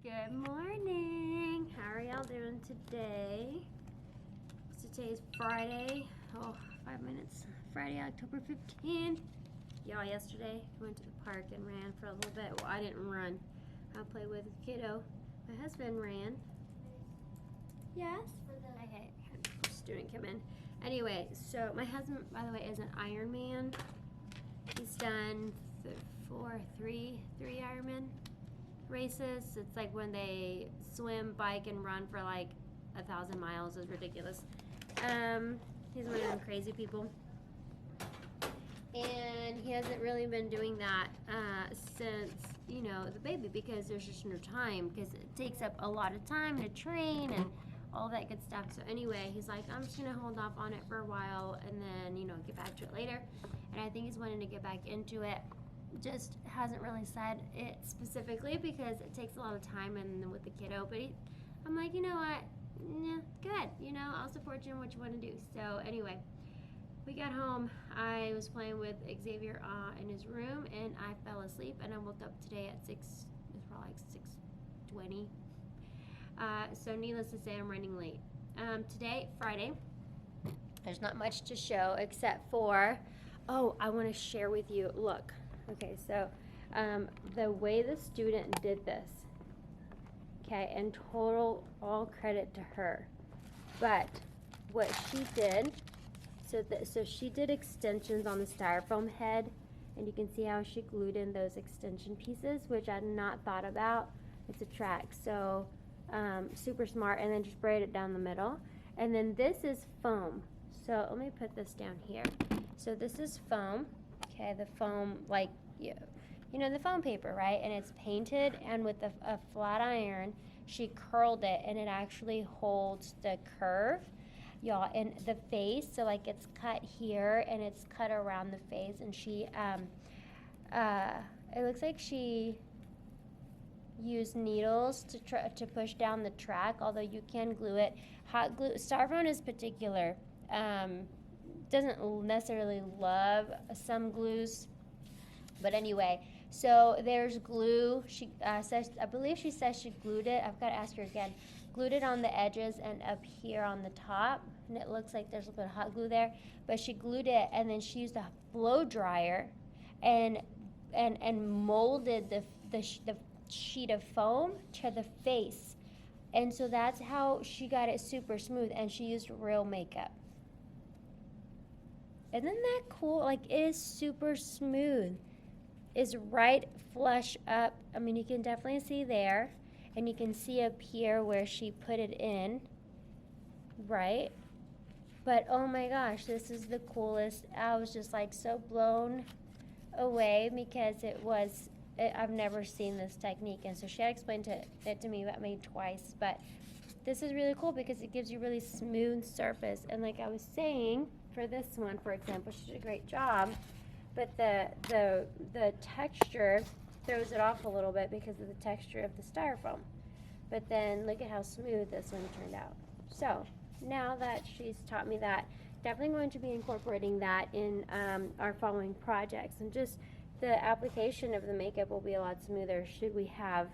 Good morning. How are y'all doing today? So today's Friday. Oh, 5 minutes. Friday, October 15th. Y'all, yesterday I went to the park and ran for a little bit. Well, I didn't run. I played with a kiddo. My husband ran. Yes? I had a student come in. Anyway, so my husband, by the way, is an Ironman. He's done three Ironman races. It's like when they swim, bike, and run for like 1,000 miles. Is ridiculous. He's one of them crazy people, and he hasn't really been doing that since, you know, the baby, because there's just no time, because it takes up a lot of time to train and all that good stuff. So anyway, he's like, I'm just gonna hold off on it for a while and then, you know, get back to it later. And I think he's wanting to get back into it. Just hasn't really said it specifically because it takes a lot of time and with the kiddo. But I'm like, you know what? Yeah, good. You know, I'll support you in what you want to do. So anyway, we got home. I was playing with Xavier in his room, and I fell asleep. And I woke up today at 6. It's probably like 6:20. So needless to say, I'm running late. Today, Friday, there's not much to show except for, oh, I want to share with you. Look. Okay, so the way the student did this, okay, and total all credit to her, but what she did, so she did extensions on the styrofoam head, and you can see how she glued in those extension pieces, which I had not thought about. It's a track, so super smart. And then just braid it down the middle, and then this is foam. So let me put this down here. So this is foam. Okay, the foam, like, you know, the foam paper, right? And it's painted, and with a flat iron, she curled it, and it actually holds the curve, y'all, and the face. So, like, it's cut here, and it's cut around the face, and she, it looks like she used needles to push down the track, although you can glue it. Hot glue, Styrofoam is particular. Doesn't necessarily love some glues, but anyway, so there's glue. She says, I believe she says she glued it. I've got to ask her again. Glued it on the edges and up here on the top, and it looks like there's a little bit of hot glue there. But she glued it, and then she used a blow dryer, and molded the sheet of foam to the face, and so that's how she got it super smooth. And she used real makeup. Isn't that cool? Like, it is super smooth. It's right flush up. I mean, you can definitely see there. And you can see up here where she put it in. Right? But, oh my gosh, this is the coolest. I was just, like, so blown away because I've never seen this technique. And so she had explained it to me about maybe twice. But this is really cool because it gives you really smooth surface. And like I was saying, for this one, for example, she did a great job, but the texture throws it off a little bit because of the texture of the styrofoam. But then look at how smooth this one turned out. So now that she's taught me that, definitely going to be incorporating that in our following projects, and just the application of the makeup will be a lot smoother should we have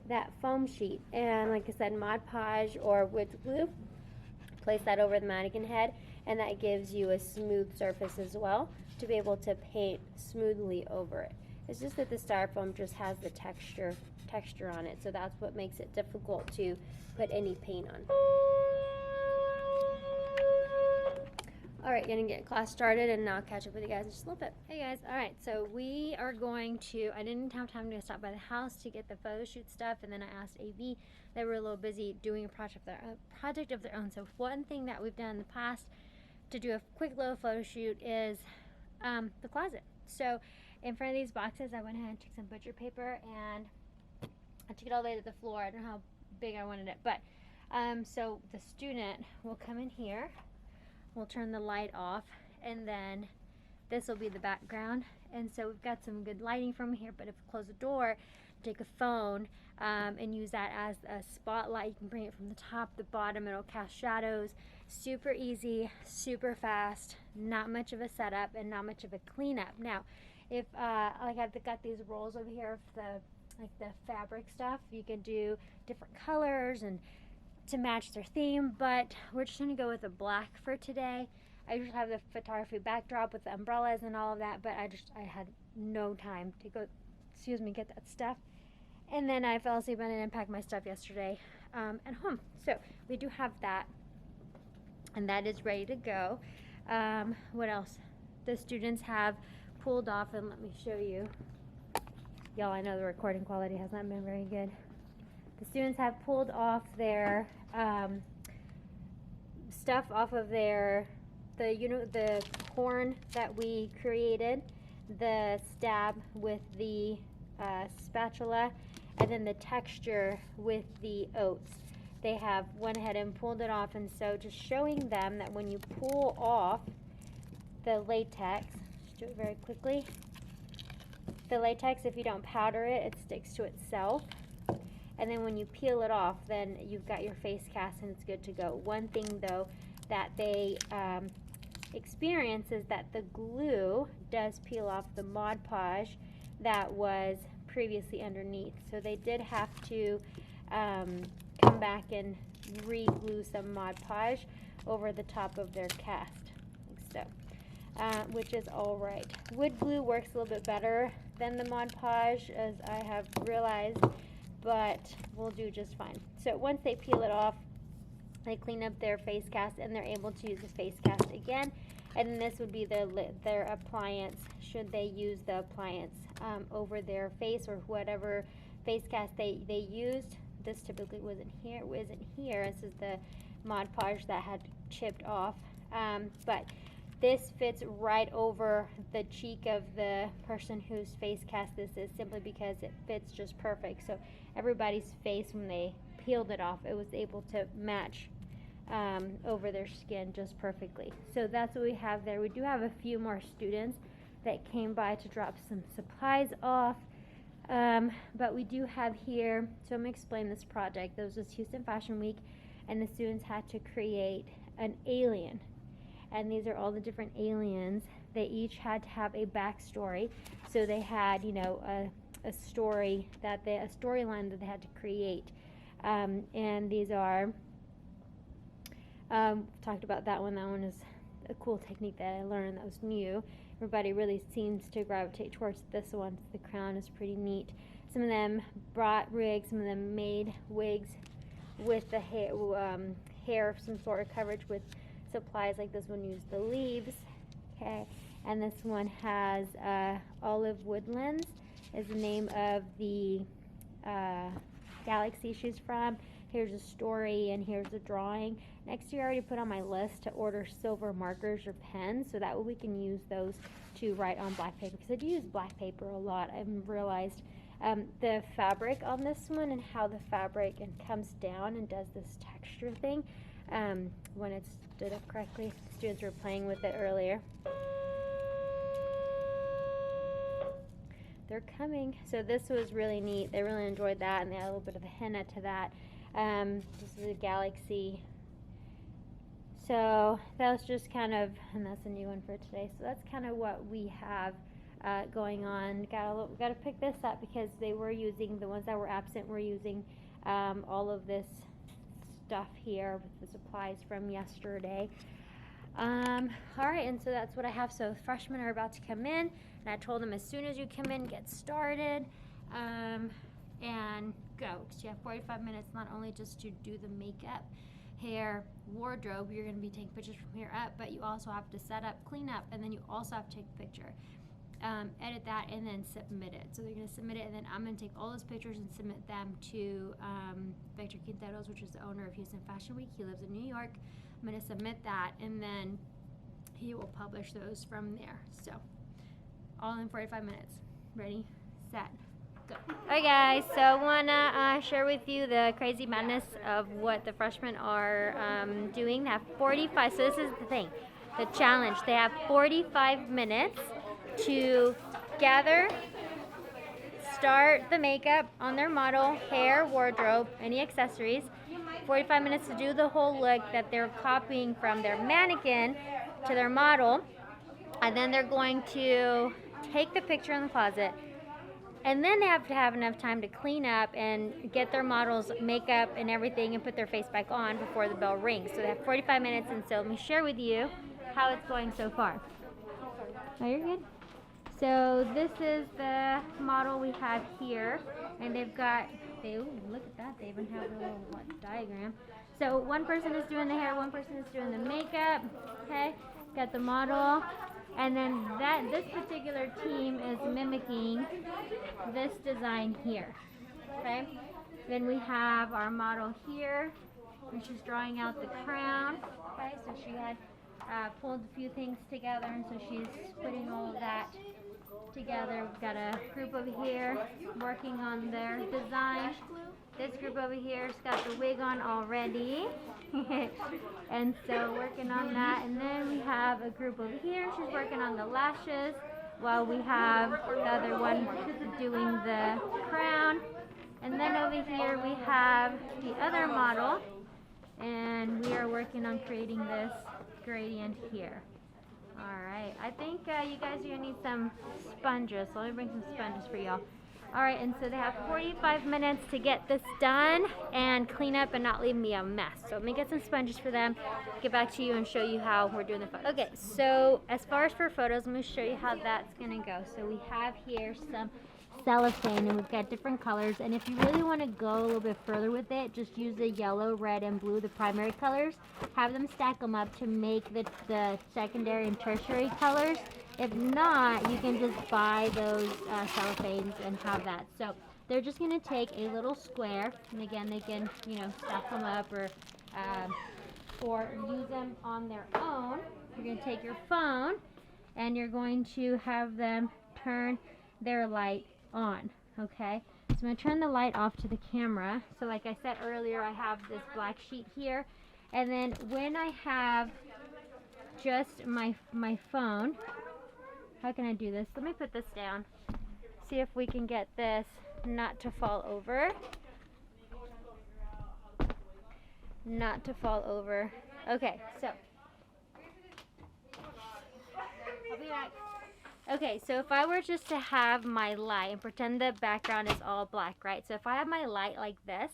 that foam sheet. And like I said, Mod Podge or wood glue, place that over the mannequin head, and that gives you a smooth surface as well to be able to paint smoothly over it. It's just that the styrofoam just has the texture on it, so that's what makes it difficult to put any paint on. Alright, gonna get class started, and I'll catch up with you guys in just a little bit. Hey guys, alright, so we are going to, I didn't have time to stop by the house to get the photo shoot stuff, and then I asked AV. They were a little busy doing a project of their own. So one thing that we've done in the past to do a quick little photo shoot is the closet. So in front of these boxes, I went ahead and took some butcher paper, and I took it all the way to the floor. I don't know how big I wanted it, but so the student will come in here. We'll turn the light off, and then this will be the background. And so we've got some good lighting from here, but if you close the door, take a phone and use that as a spotlight. You can bring it from the top, the bottom, it'll cast shadows. Super easy, super fast, not much of a setup and not much of a cleanup. Now, if like I've got these rolls over here of the like the fabric stuff. You can do different colors and to match their theme, but we're just gonna go with a black for today. I usually have the photography backdrop with the umbrellas and all of that, but I had no time to go, get that stuff. And then I fell asleep and I didn't pack my stuff yesterday at home. So we do have that, and that is ready to go. What else? The students have pulled off, and let me show you. Y'all, I know the recording quality has not been very good. The students have pulled off their stuff off of the horn that we created, the stab with the spatula, and then the texture with the oats. They have went ahead and pulled it off, and so just showing them that when you pull off the latex, just do it very quickly. The latex, if you don't powder it, it sticks to itself. And then when you peel it off, then you've got your face cast and it's good to go. One thing though that they experience is that the glue does peel off the Mod Podge that was previously underneath. So they did have to come back and re-glue some Mod Podge over the top of their cast, like so, which is all right. Wood glue works a little bit better than the Mod Podge, as I have realized, but we'll do just fine. So once they peel it off, they clean up their face cast and they're able to use the face cast again. And then this would be their appliance, should they use the appliance over their face or whatever face cast they used. This typically wasn't here. This is the Mod Podge that had chipped off. But this fits right over the cheek of the person whose face cast this is, simply because it fits just perfect. So everybody's face, when they peeled it off, it was able to match over their skin just perfectly. So that's what we have there. We do have a few more students that came by to drop some supplies off. But we do have here, so I'm going to explain this project. This was Houston Fashion Week, and the students had to create an alien. And these are all the different aliens. They each had to have a backstory. So they had, a story a storyline that they had to create. And these are, talked about that one. That one is a cool technique that I learned that was new. Everybody really seems to gravitate towards this one. The crown is pretty neat. Some of them brought rigs, some of them made wigs with the hair of some sort of coverage with supplies. Like this one used the leaves. Okay, and this one has Olive Woodlands is the name of the galaxy she's from. Here's a story and here's a drawing. Next year I already put on my list to order silver markers or pens, so that way we can use those to write on black paper, because I do use black paper a lot. I've realized the fabric on this one and how the fabric comes down and does this texture thing when it's stood up correctly. Students were playing with it earlier. They're coming. So this was really neat. They really enjoyed that, and they had a little bit of a henna to that. This is a galaxy. So that was just kind of, and that's a new one for today. So that's kind of what we have going on. Got to pick this up because they were using, the ones that were absent were using all of this stuff here with the supplies from yesterday. All right, and so that's what I have. So freshmen are about to come in, and I told them as soon as you come in, get started and go, because you have 45 minutes not only just to do the makeup, hair, wardrobe. You're going to be taking pictures from here up, but you also have to set up, clean up, and then you also have to take a picture, edit that, and then submit it. So they're going to submit it, and then I'm going to take all those pictures and submit them to Victor Quinteros, which is the owner of Houston Fashion Week. He lives in New York. I'm going to submit that, and then he will publish those from there. So all in 45 minutes. Ready, set, go. Alright guys, so I want to share with you the crazy madness of what the freshmen are doing. They have 45, so this is the thing, the challenge. They have 45 minutes to gather, start the makeup on their model, hair, wardrobe, any accessories. 45 minutes to do the whole look that they're copying from their mannequin to their model, and then they're going to take the picture in the closet, And then they have to have enough time to clean up and get their models makeup and everything and put their face back on before the bell rings. So they have 45 minutes, and so let me share with you how it's going so far. Oh, you're good. So this is the model we have here, and they've got, ooh, look at that, they even have a little diagram. So one person is doing the hair, one person is doing the makeup, okay? Got the model, and then this particular team is mimicking this design here, okay? Then we have our model here, and she's drawing out the crown, okay? So she had pulled a few things together, and so she's putting all of that together. We've got a group over here working on their design. This group over here's got the wig on already. And so working on that. And then we have a group over here. She's working on the lashes while we have the other one doing the crown. And then over here we have the other model, and we are working on creating this gradient here. Alright, I think you guys are going to need some sponges, so let me bring some sponges for y'all. Alright, and so they have 45 minutes to get this done and clean up and not leave me a mess. So let me get some sponges for them, get back to you and show you how we're doing the photos. Okay, so as far as for photos, let me show you how that's going to go. So we have here some cellophane, and we've got different colors, and if you really want to go a little bit further with it, just use the yellow, red, and blue, the primary colors. Have them stack them up to make the secondary and tertiary colors. If not, you can just buy those cellophanes and have that. So they're just going to take a little square, and again, they can, you know, stack them up or use them on their own. You're going to take your phone, and you're going to have them turn their light on, okay? So I'm going to turn the light off to the camera. So like I said earlier, I have this black sheet here, and then when I have just my phone, how can I do this? Let me put this down, see if we can get this not to fall over. Not to fall over. Okay, so I'll be back. Okay, so if I were just to have my light and pretend the background is all black, right? So if I have my light like this,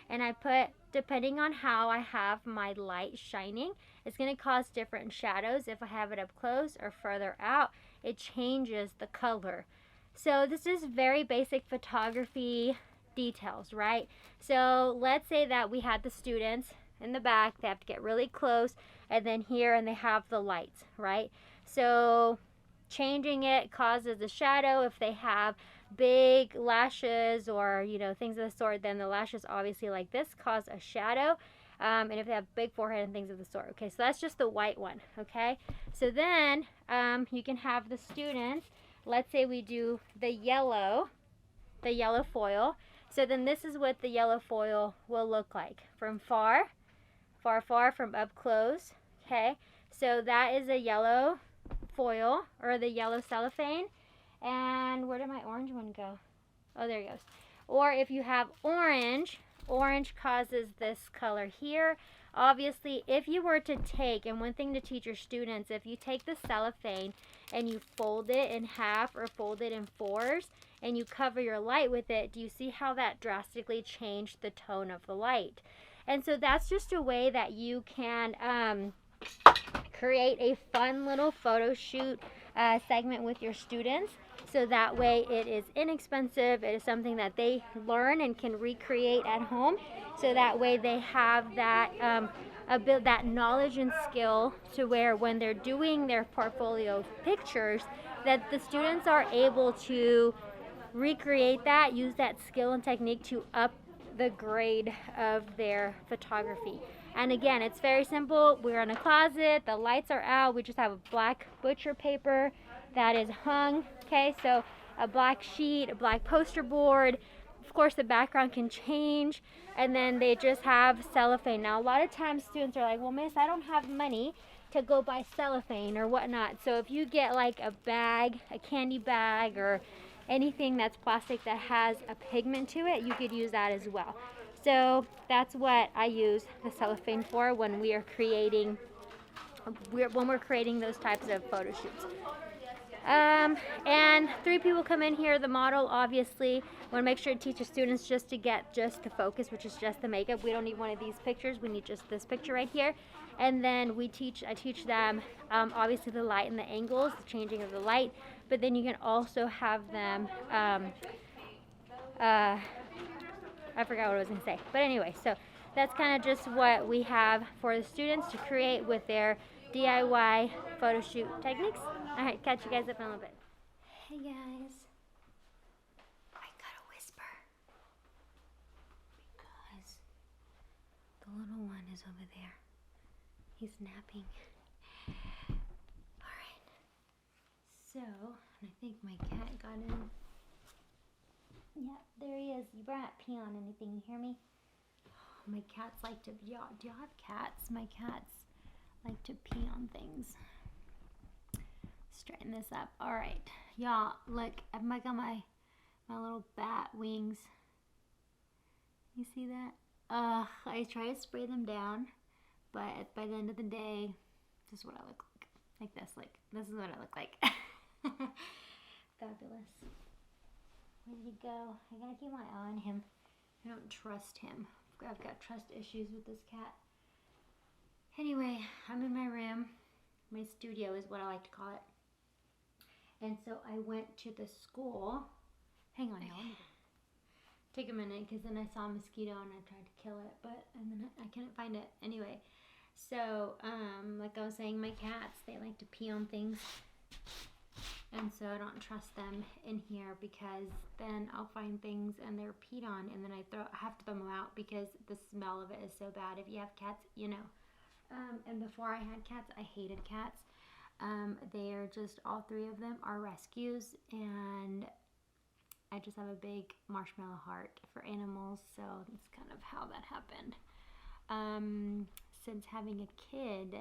and I put, depending on how I have my light shining, it's going to cause different shadows. If I have it up close or further out, it changes the color. So this is very basic photography details, right? So let's say that we had the students in the back, they have to get really close, and then here, and they have the lights, right? So changing it causes a shadow. If they have big lashes or, you know, things of the sort, then the lashes obviously like this cause a shadow. And if they have big forehead and things of the sort. Okay, so that's just the white one, okay? So then you can have the students, let's say we do the yellow foil. So then this is what the yellow foil will look like from far, from up close, okay? So that is a yellow foil, or the yellow cellophane. And where did my orange one go? Oh, there it goes. Or if you have orange causes this color here. Obviously, if you were to take, and one thing to teach your students, if you take the cellophane and you fold it in half or fold it in fours and you cover your light with it, do you see how that drastically changed the tone of the light? And so that's just a way that you can create a fun little photo shoot segment with your students. So that way it is inexpensive, it is something that they learn and can recreate at home. So that way they have that that knowledge and skill to where when they're doing their portfolio pictures, that the students are able to recreate that, use that skill and technique to up the grade of their photography. And again, it's very simple. We're in a closet, the lights are out, we just have a black butcher paper that is hung, okay? So a black sheet, a black poster board. Of course, the background can change, and then they just have cellophane. Now, a lot of times students are like, well, miss, I don't have money to go buy cellophane or whatnot. So if you get like a bag, a candy bag, or anything that's plastic that has a pigment to it, you could use that as well. So that's what I use the cellophane for when we are creating those types of photo shoots. And 3 people come in here. The model, obviously, want to make sure to teach the students just to get just the focus, which is just the makeup. We don't need one of these pictures. We need just this picture right here. And then I teach them, obviously, the light and the angles, the changing of the light. But then you can also have them, I forgot what I was going to say. But anyway, so that's kind of just what we have for the students to create with their DIY photo shoot techniques. All right, catch you guys up in a little bit. Hey guys, I gotta whisper because the little one is over there. He's napping. All right. So, I think my cat got in. Yeah, there he is. You better not pee on anything, you hear me? Oh, my cats like to, do y'all have cats? My cats like to pee on things. Straighten this up. All right, y'all, look, I've got my little bat wings. You see that? I try to spray them down, but by the end of the day, this is what I look like. Like this, this is what I look like. Fabulous. Where did he go? I gotta keep my eye on him. I don't trust him. I've got trust issues with this cat. Anyway, I'm in my room. My studio is what I like to call it. And so I went to the school. Hang on, y'all. Take a minute, because then I saw a mosquito and I tried to kill it, and then I couldn't find it. Anyway, so like I was saying, my cats, they like to pee on things. And so I don't trust them in here, because then I'll find things and they're peed on, and then I have to throw them out because the smell of it is so bad. If you have cats, you know. And before I had cats, I hated cats. They are just, all 3 of them are rescues, and I just have a big marshmallow heart for animals, so that's kind of how that happened. Since having a kid,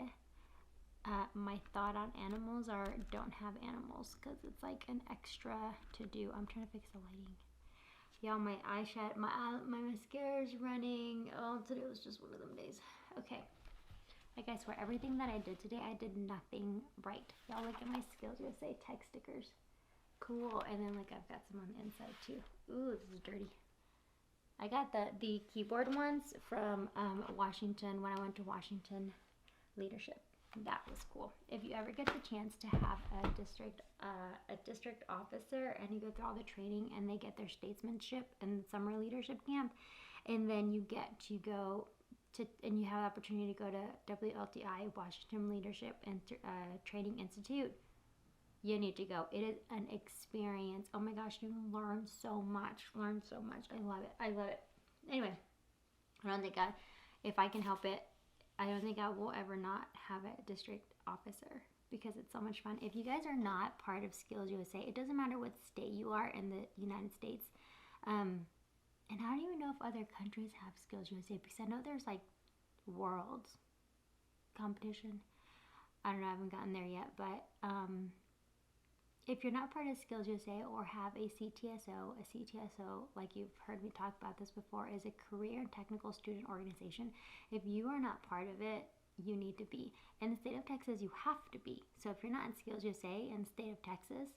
my thought on animals are don't have animals, because it's like an extra to do. I'm trying to fix the lighting. Y'all, my eyeshadow, my mascara is running. Oh, today was just one of them days. Okay. Like, I swear, everything that I did today, I did nothing right. Y'all, look at my Skills USA tech stickers. Cool. And then, like, I've got some on the inside, too. Ooh, this is dirty. I got the keyboard ones from Washington, when I went to Washington Leadership. That was cool. If you ever get the chance to have a district officer, and you go through all the training, and they get their statesmanship and summer leadership camp, and then you get to go to, and you have the opportunity to go to WLTI, Washington Leadership and Training Institute, you need to go. It is an experience. Oh my gosh, you learn so much. I love it. I love it. Anyway, I don't think if I can help it, I don't think I will ever not have a district officer, because it's so much fun. If you guys are not part of Skills USA, it doesn't matter what state you are in the United States. And I don't even know if other countries have Skills USA, because I know there's like worlds competition. I don't know, I haven't gotten there yet, but if you're not part of Skills USA or have a CTSO, like you've heard me talk about this before, is a career and technical student organization. If you are not part of it, you need to be. In the state of Texas, you have to be. So if you're not in Skills USA in the state of Texas,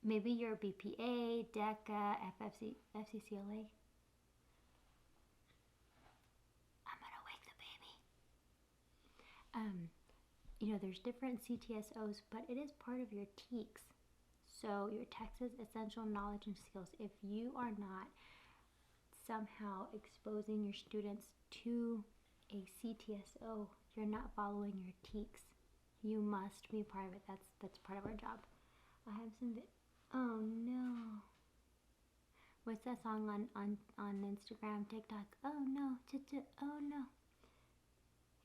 maybe you're BPA, DECA, FCCLA. I'm gonna wake the baby. You know, there's different CTSOs, but it is part of your TEKS. So your Texas Essential Knowledge and Skills. If you are not somehow exposing your students to a CTSO, you're not following your TEKS. You must be part of it. That's part of our job. I have some. Oh no. What's that song on Instagram, TikTok? Oh no, oh no.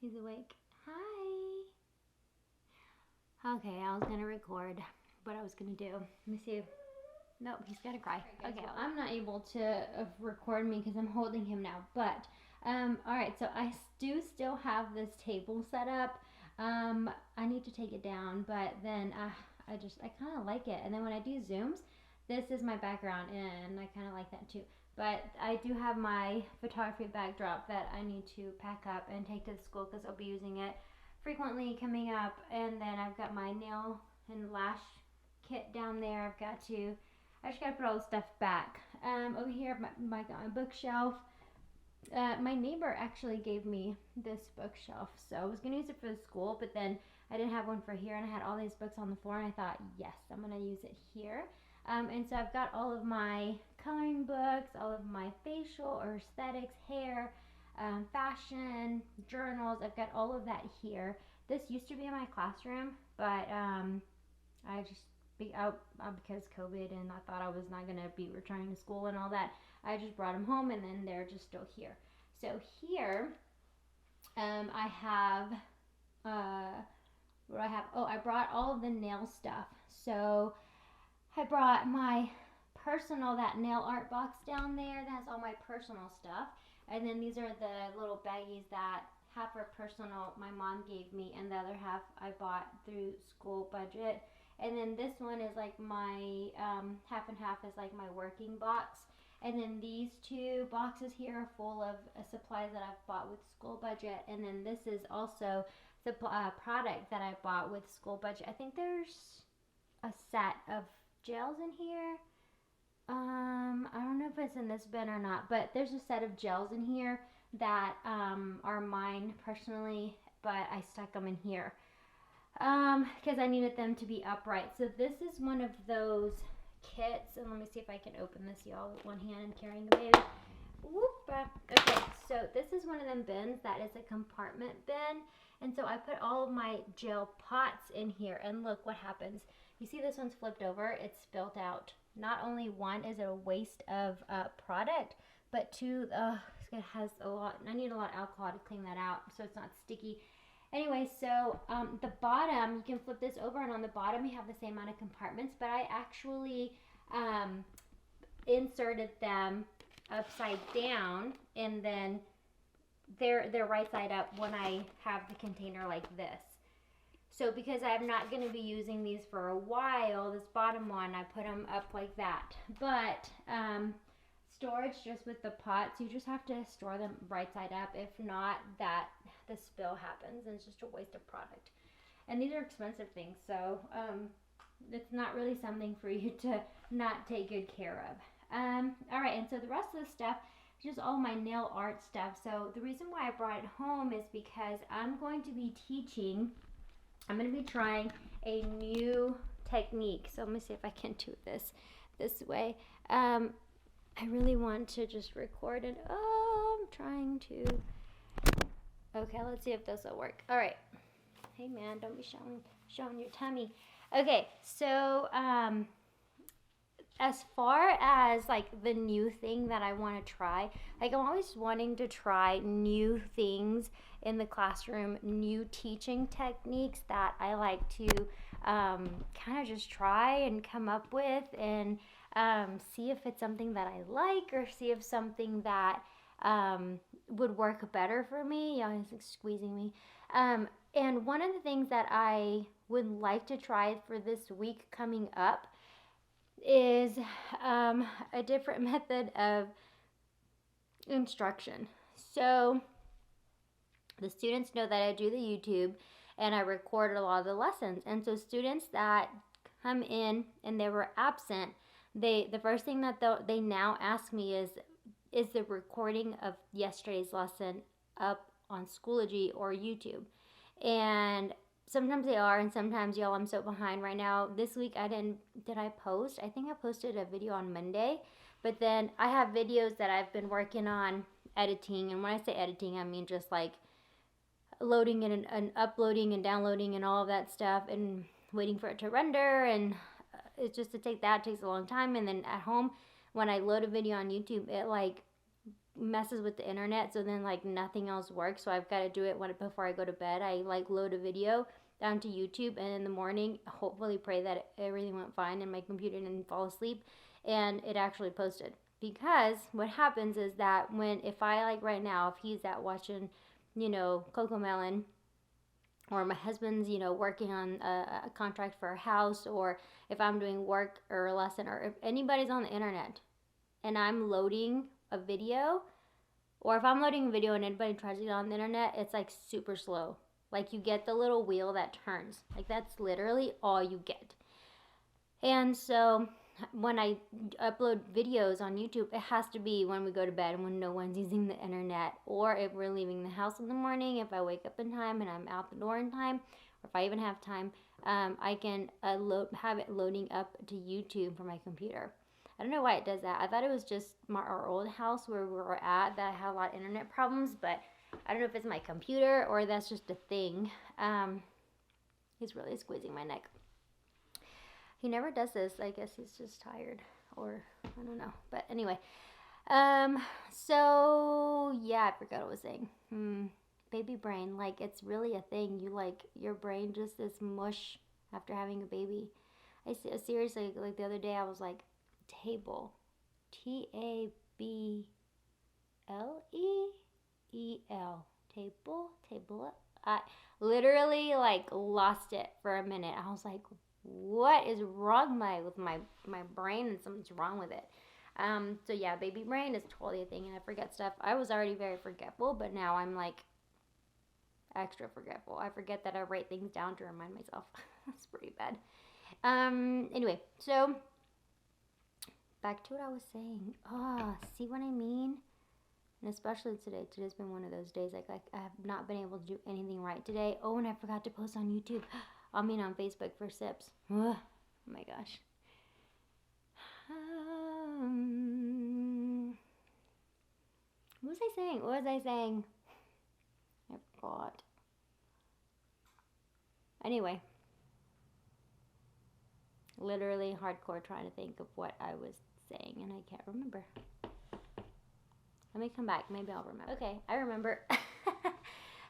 He's awake. Hi. Okay, I was gonna record what I was gonna do. Let me see. Nope, he's gotta cry. Okay, well, I'm not able to record me because I'm holding him now. But alright, so I do still have this table set up. I need to take it down, but then I kind of like it. And then when I do Zooms, this is my background, and I kind of like that too. But I do have my photography backdrop that I need to pack up and take to the school, because I'll be using it frequently coming up. And then I've got my nail and lash kit down there. I just gotta put all the stuff back. Over here, my bookshelf. My neighbor actually gave me this bookshelf, so I was gonna use it for the school, but then I didn't have one for here, and I had all these books on the floor, and I thought, yes, I'm gonna use it here. And so I've got all of my coloring books, all of my facial or aesthetics, hair, fashion, journals. I've got all of that here. This used to be in my classroom, but I just because COVID and I thought I was not going to be returning to school and all that, I just brought them home, and then they're just still here. So here I have what do I have? Oh, I brought all of the nail stuff. So I brought my that nail art box down there that has all my personal stuff. And then these are the little baggies that half are personal my mom gave me, and the other half I bought through school budget. And then this one is like my half and half is like my working box. And then these two boxes here are full of supplies that I've bought with school budget. And then this is also the product that I bought with school budget. I think there's a set of gels in here. I don't know if it's in this bin or not, but there's a set of gels in here that are mine personally, but I stuck them in here because I needed them to be upright. So this is one of those kits, and let me see if I can open this, y'all, with one hand and carrying the baby. Whoop. Okay, so this is one of them bins that is a compartment bin, and so I put all of my gel pots in here, and look what happens. You see this one's flipped over, it's spilt out. Not only one is it a waste of product, but two, it has a lot, I need a lot of alcohol to clean that out so it's not sticky. Anyway, so the bottom, you can flip this over, and on the bottom you have the same amount of compartments, but I actually inserted them upside down, and then they're right side up when I have the container like this. So because I'm not going to be using these for a while, this bottom one, I put them up like that. But storage just with the pots, you just have to store them right side up. If not, that the spill happens, and it's just a waste of product. And these are expensive things, so it's not really something for you to not take good care of. All right, and so the rest of the stuff is just all my nail art stuff. So the reason why I brought it home is because I'm going to be trying a new technique. So let me see if I can do this way. I really want to just record it. Oh, I'm trying to. Okay, let's see if this will work. All right. Hey, man, don't be showing your tummy. Okay, so as far as like the new thing that I want to try, like I'm always wanting to try new things in the classroom, new teaching techniques that I like to kind of just try and come up with, and see if it's something that I like, or see if something that would work better for me. Yeah, he's like squeezing me. And one of the things that I would like to try for this week coming up is a different method of instruction. So the students know that I do the YouTube and I record a lot of the lessons. And so students that come in and they were absent, the first thing that they now ask me is the recording of yesterday's lesson up on Schoology or YouTube? And sometimes they are, and sometimes, y'all, I'm so behind right now. This week did I post? I think I posted a video on Monday, but then I have videos that I've been working on editing, and when I say editing, I mean just like loading it and uploading and downloading and all of that stuff, and waiting for it to render, and it's just takes a long time. And then at home, when I load a video on YouTube, it like messes with the internet, so then like nothing else works, so I've got to do it before I go to bed. I like load a video down to YouTube, and in the morning hopefully pray that everything went fine and my computer didn't fall asleep, and it actually posted. Because what happens is that if I, like right now, if he's out watching Coco Melon, or my husband's working on a contract for a house, or if I'm doing work or a lesson, or if anybody's on the internet and I'm loading a video, or if I'm loading a video and anybody tries to get on the internet, it's like super slow. Like you get the little wheel that turns. Like that's literally all you get. And so when I upload videos on YouTube, it has to be when we go to bed and when no one's using the internet, or if we're leaving the house in the morning, if I wake up in time and I'm out the door in time, or if I even have time, I can have it loading up to YouTube from my computer. I don't know why it does that. I thought it was just our old house where we were at that had a lot of internet problems, but I don't know if it's my computer or that's just a thing. He's really squeezing my neck. He never does this. I guess he's just tired, or I don't know. But anyway, so yeah, I forgot what I was saying. Baby brain, like it's really a thing. You like your brain just is mush after having a baby. Seriously, like the other day I was like, table, TABLEEL, table. I literally like lost it for a minute. I was like, what is wrong with my brain, and something's wrong with it. So yeah, baby brain is totally a thing, and I forget stuff. I was already very forgetful, but now I'm like extra forgetful. I forget that I write things down to remind myself. That's pretty bad. Anyway, so back to what I was saying. See what I mean? And especially today. Today's been one of those days. Like I have not been able to do anything right today. Oh, and I forgot to post on YouTube. I mean on Facebook for sips. Oh my gosh. What was I saying? I forgot. Anyway. Literally hardcore trying to think of what I was saying, and I can't remember. Let me come back. Maybe I'll remember. Okay, I remember.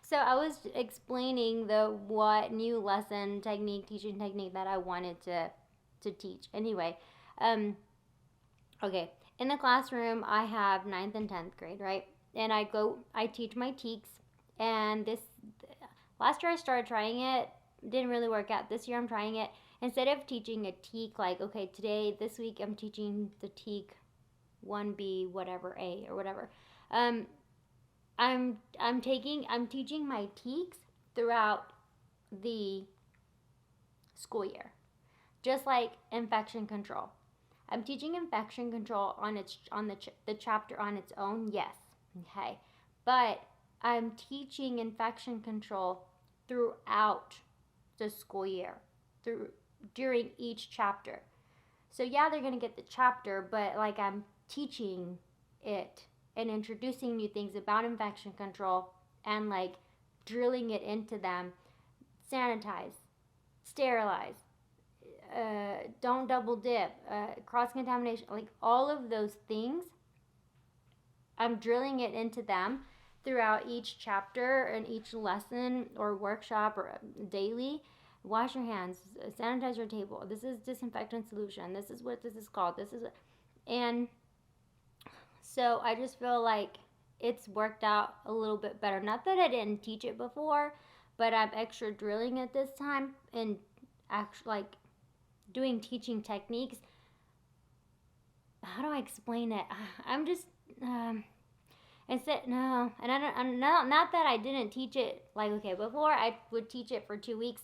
So I was explaining what new lesson technique, teaching technique that I wanted to teach. Anyway, okay. In the classroom, I have 9th and 10th grade, right? And I teach my teaks. And last year I started trying it. Didn't really work out. This year I'm trying it. Instead of teaching a teak, like, okay, this week I'm teaching the teak 1B, whatever, A, or whatever. I'm teaching my teaks throughout the school year, just like infection control. I'm teaching infection control on the chapter on its own, yes, okay, but I'm teaching infection control throughout the school year, during each chapter. So yeah, they're gonna get the chapter, but like I'm teaching it and introducing new things about infection control and like drilling it into them. Sanitize, sterilize, don't double dip, cross contamination, like all of those things. I'm drilling it into them throughout each chapter and each lesson or workshop or daily. Wash your hands, sanitize your table. This is disinfectant solution. This is what this is called. And so I just feel like it's worked out a little bit better. Not that I didn't teach it before, but I'm extra drilling it this time and actually like doing teaching techniques. How do I explain it? I'm just not that I didn't teach it. Like, okay, before I would teach it for 2 weeks,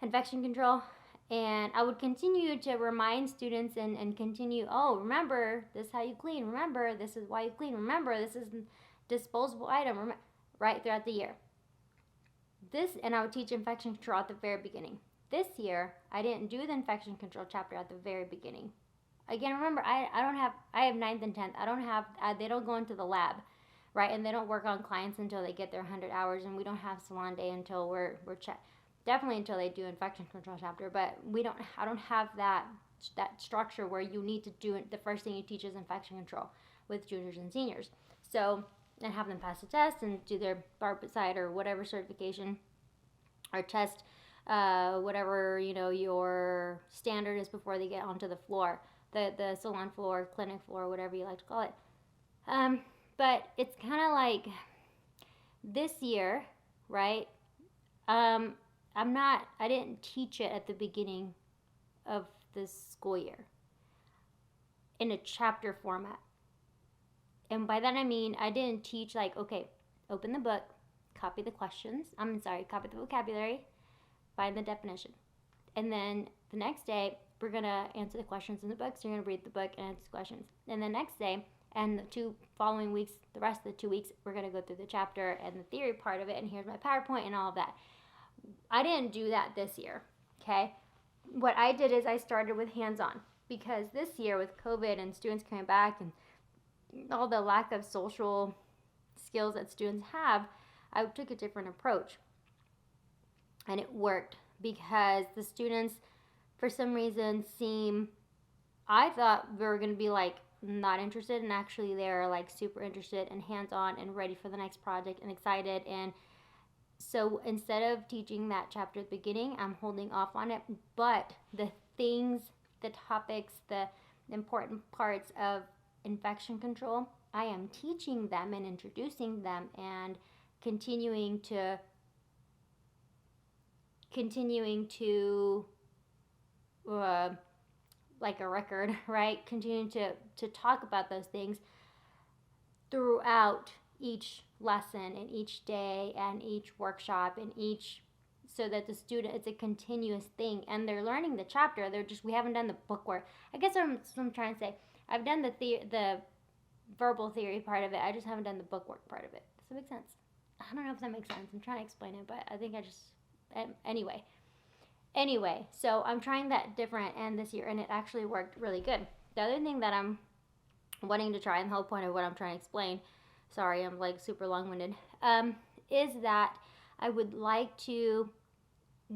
infection control, and I would continue to remind students and continue, oh, remember, this is how you clean. Remember, this is why you clean. Remember, this is a disposable item, right, throughout the year. And I would teach infection control at the very beginning. This year, I didn't do the infection control chapter at the very beginning. Again, remember, I have 9th and 10th. They don't go into the lab, right? And they don't work on clients until they get their 100 hours, and we don't have salon day until we're checked. Definitely until they do infection control chapter, but I don't have that structure where you need to do it. The first thing you teach is infection control with juniors and seniors. So, and have them pass the test and do their barbicide or whatever certification or test, whatever, your standard is before they get onto the floor, the salon floor, clinic floor, whatever you like to call it. But it's kind of like this year, right? I didn't teach it at the beginning of this school year in a chapter format. And by that I mean I didn't teach like, okay, open the book, copy the vocabulary, find the definition. And then the next day, we're going to answer the questions in the book. So you're going to read the book and answer the questions. And the next day and the 2 following weeks, the rest of the 2 weeks, we're going to go through the chapter and the theory part of it. And here's my PowerPoint and all of that. I didn't do that this year, okay? What I did is I started with hands-on, because this year with COVID and students coming back and all the lack of social skills that students have, I took a different approach. And it worked, because the students, for some reason, I thought we were going to be like not interested, and actually they're like super interested and hands-on and ready for the next project and excited. And so instead of teaching that chapter at the beginning, I'm holding off on it. But the things, the topics, the important parts of infection control, I am teaching them and introducing them and continuing to like a record, right? Continuing to talk about those things throughout each lesson and each day and each workshop and so that the student, it's a continuous thing, and they're learning the chapter. We haven't done the book work. I guess what I'm trying to say, I've done the verbal theory part of it. I just haven't done the book work part of it. Does that make sense? I don't know if that makes sense. I'm trying to explain it, but I think Anyway, so I'm trying that different and this year, and it actually worked really good. The other thing that I'm wanting to try, and the whole point of what I'm trying to explain, sorry, I'm like super long-winded, is that I would like to,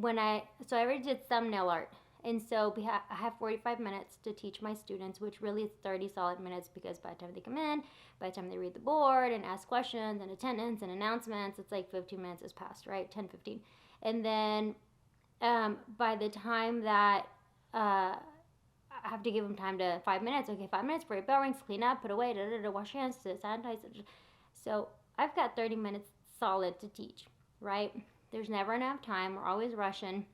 I already did thumbnail art, and so I have 45 minutes to teach my students, which really is 30 solid minutes, because by the time they come in, by the time they read the board and ask questions and attendance and announcements, it's like 15 minutes has passed, right? 10, 15. And then by the time that I have to give them time to 5 minutes. Okay, 5 minutes for your bell rings, clean up, put away, wash your hands, sanitize. So I've got 30 minutes solid to teach, right? There's never enough time. We're always rushing.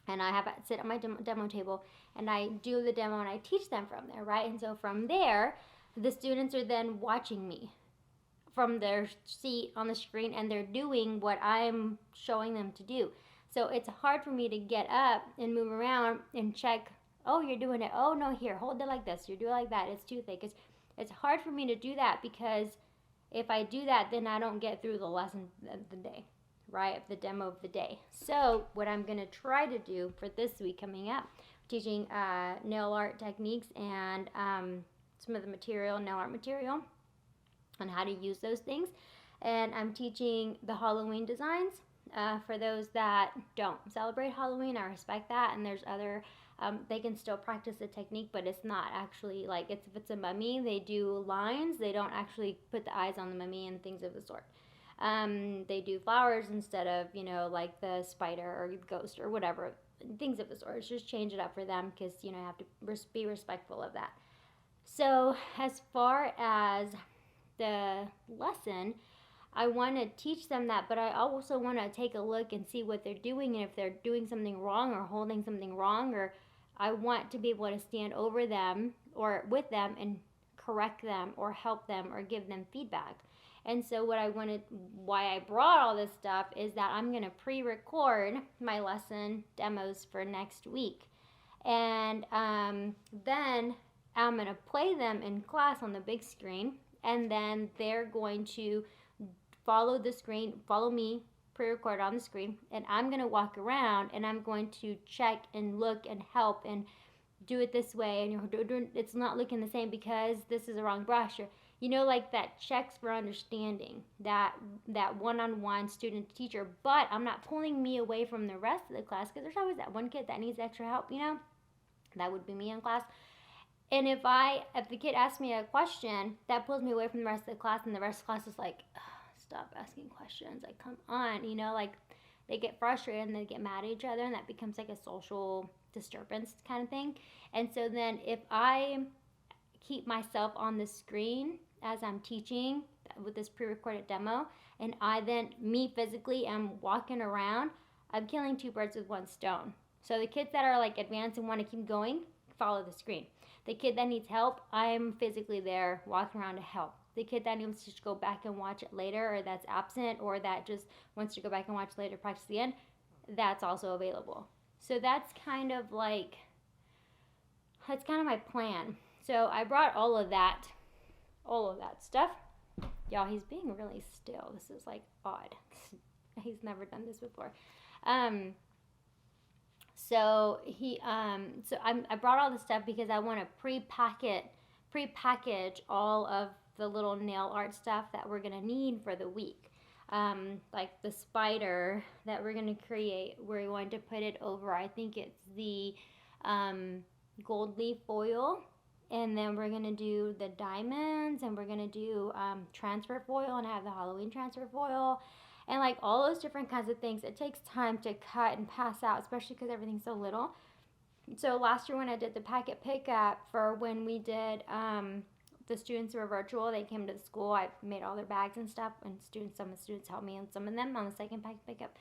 And I have to sit at my demo table, and I do the demo, and I teach them from there, right? And so from there, the students are then watching me from their seat on the screen, and they're doing what I'm showing them to do. So it's hard for me to get up and move around and check, oh, you're doing it. Oh, no, here, hold it like this. You do it like that. It's too thick. It's hard for me to do that, because if I do that, then I don't get through the lesson of the day, right? The demo of the day. So what I'm going to try to do for this week coming up, teaching nail art techniques and some of the nail art material, on how to use those things. And I'm teaching the Halloween designs. For those that don't celebrate Halloween, I respect that. And there's other, they can still practice the technique, but it's not actually like, if it's a mummy, they do lines. They don't actually put the eyes on the mummy and things of the sort. They do flowers instead of, like the spider or ghost or whatever, things of the sort. It's just change it up for them, because, I have to be respectful of that. So as far as the lesson, I want to teach them that, but I also want to take a look and see what they're doing, and if they're doing something wrong or holding something wrong, or I want to be able to stand over them or with them and correct them or help them or give them feedback. And so why I brought all this stuff is that I'm going to pre-record my lesson demos for next week. And then I'm going to play them in class on the big screen, and then they're going to follow me, pre-record on the screen, and I'm going to walk around, and I'm going to check and look and help and do it this way, and it's not looking the same because this is a wrong brush, or like that checks for understanding, that one-on-one student-teacher. But I'm not pulling me away from the rest of the class, because there's always that one kid that needs extra help, that would be me in class. And if the kid asks me a question, that pulls me away from the rest of the class, and the rest of the class is like, stop asking questions, like, come on, like they get frustrated and they get mad at each other, and that becomes like a social disturbance kind of thing. And so then if I keep myself on the screen as I'm teaching with this pre-recorded demo, and me physically am walking around, I'm killing 2 birds with 1 stone. So the kids that are like advanced and want to keep going, follow the screen. The kid that needs help, I'm physically there walking around to help. The kid that needs to go back and watch it later, or that's absent, or that just wants to go back and watch later, practice the end, that's also available. So that's kind of like that's kind of my plan. So I brought all of that stuff. Y'all, he's being really still. This is like odd. He's never done this before. So I brought all this stuff because I want to prepackage all of the little nail art stuff that we're gonna need for the week. Like the spider that we're gonna create, we're going to put it over. I think it's the gold leaf foil, and then we're gonna do the diamonds, and we're gonna do transfer foil, and I have the Halloween transfer foil, and like all those different kinds of things. It takes time to cut and pass out, especially because everything's so little. So last year when I did the packet pickup for when we did the students who were virtual, they came to the school. I made all their bags and stuff, and some of the students helped me and some of them on the second packet pickup.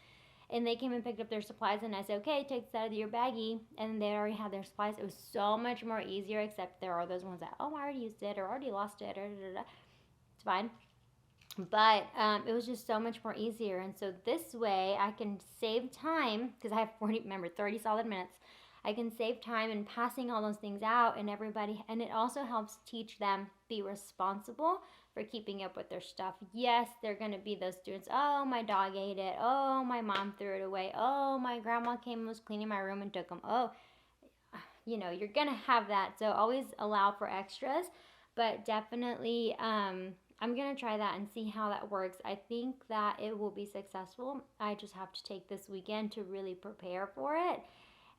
And they came and picked up their supplies, and I said, okay, take this out of your baggie. And they already had their supplies. It was so much more easier, except there are those ones that, oh, I already used it or already lost it. Or da, da, da. It's fine. But it was just so much more easier. And so this way I can save time, because I have 30 solid minutes. I can save time in passing all those things out, and everybody, and it also helps teach them be responsible for keeping up with their stuff. Yes, they're going to be those students. Oh, my dog ate it. Oh, my mom threw it away. Oh, my grandma came and was cleaning my room and took them. Oh, you're going to have that. So always allow for extras, but definitely, I'm going to try that and see how that works. I think that it will be successful. I just have to take this weekend to really prepare for it.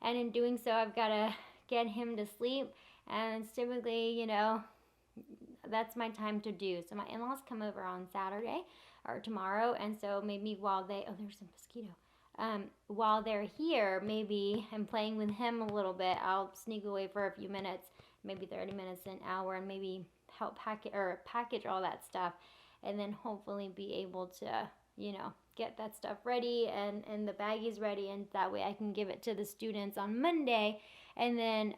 And in doing so, I've got to get him to sleep. And it's typically, that's my time to do. So my in-laws come over on Saturday or tomorrow. And so maybe while there's a mosquito. While they're here, maybe I'm playing with him a little bit. I'll sneak away for a few minutes, maybe 30 minutes, an hour, and maybe help package all that stuff. And then hopefully be able to, get that stuff ready and the baggies ready, and that way I can give it to the students on Monday, and then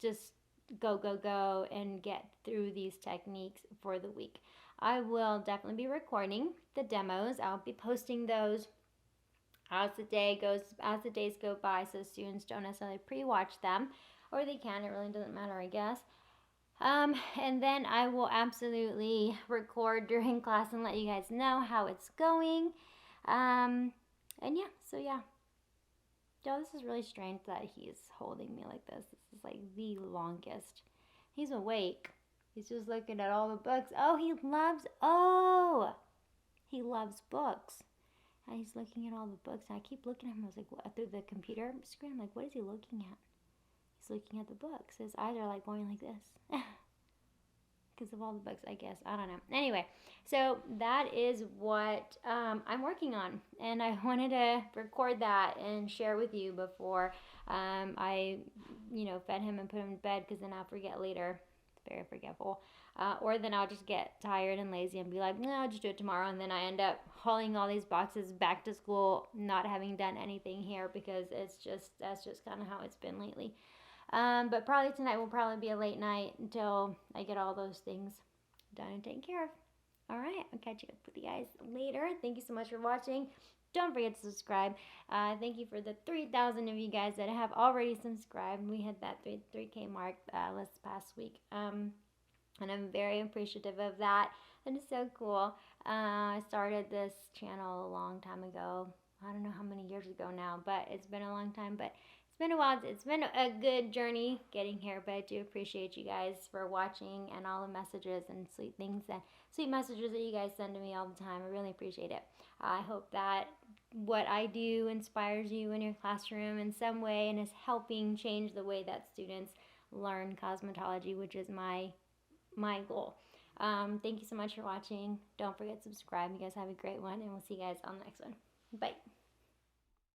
just go and get through these techniques for the week. I will definitely be recording the demos. I'll be posting those as the days go by, so students don't necessarily pre-watch them, or they can. It really doesn't matter, I guess. And then I will absolutely record during class and let you guys know how it's going. And yeah. Y'all, this is really strange that he's holding me like this. This is like the longest. He's awake. He's just looking at all the books. He loves books. And he's looking at all the books. And I keep looking at him. I was like, what? Through the computer screen. I'm like, what is he looking at? He's looking at the books. His eyes are like going like this. Because of all the books, I guess. I don't know. Anyway, so that is what I'm working on. And I wanted to record that and share with you before I, fed him and put him to bed, because then I'll forget later. It's very forgetful. Or then I'll just get tired and lazy and be like, no, I'll just do it tomorrow. And then I end up hauling all these boxes back to school, not having done anything here, because that's just kind of how it's been lately. But probably tonight will probably be a late night until I get all those things done and taken care of. All right, I'll catch up with you guys later. Thank you so much for watching. Don't forget to subscribe. Thank you for the 3,000 of you guys that have already subscribed. We hit that 3K mark this past week. And I'm very appreciative of that. And it's so cool. I started this channel a long time ago. I don't know how many years ago now, but it's been a long time. But it's been a while. It's been a good journey getting here, but I do appreciate you guys for watching and all the messages and sweet messages that you guys send to me all the time. I really appreciate it. I hope that what I do inspires you in your classroom in some way and is helping change the way that students learn cosmetology, which is my goal. Thank you so much for watching. Don't forget to subscribe. You guys have a great one, and we'll see you guys on the next one. Bye.